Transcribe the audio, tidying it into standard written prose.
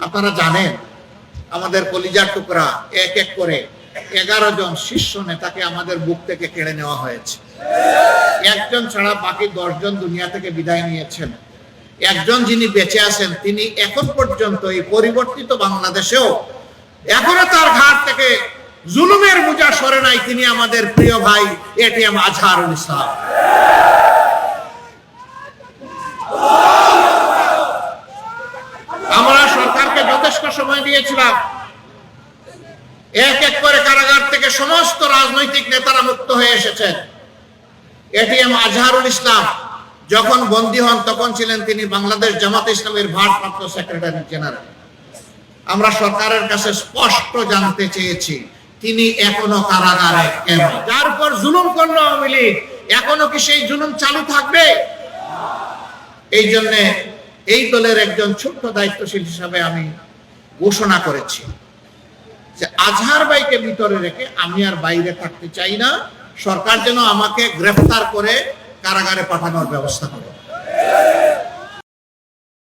আপনারা জানেন আমাদের কলিজার টুকরা এক এক করে 11 জন শীর্ষ নেতাকে আমাদের বুক থেকে কেড়ে নেওয়া হয়েছে। একজন ছাড়া বাকি 10 জন দুনিয়া থেকে বিদায় নিয়েছেন। একজন যিনি বেঁচে আছেন তিনি এখন পর্যন্ত এই পরিবর্তিত বাংলাদেশেও এখনো তার ঘাট থেকে জুলুমের বোঝা সরে নাই। তিনি আমাদের প্রিয় ভাই এটিএম আজহারুল ইসলাম। আমরা সরকারকে যথেষ্ট সময় দিয়েছিলাম। এক এক করে কারাগার থেকে সমস্ত রাজনৈতিক নেতারা মুক্ত হয়ে এসেছেন। এটিএম আজহারুল ইসলাম যখন বন্দী হন তখন ছিলেন তিনি বাংলাদেশ জামাত ইসলামের ভারপ্রাপ্ত সেক্রেটারি জেনারেল। আমরা সরকারের কাছে স্পষ্ট জানতে চেয়েছি তিনি এখনো কারাগারে কেন? যার উপর জুলুম করলো আওয়ামী লীগ এখনো কি সেই জুলুম চালু থাকবে? এই জন্য এই দলের একজন ছোট্ট দায়িত্বশীল হিসাবে আমি ঘোষণা করেছি যে আজহার ভাইকে ভিতরে রেখে আমি আর বাইরে থাকতে চাই না। সরকার যেন আমাকে গ্রেফতার করে কারাগারে পাঠানোর ব্যবস্থা করে।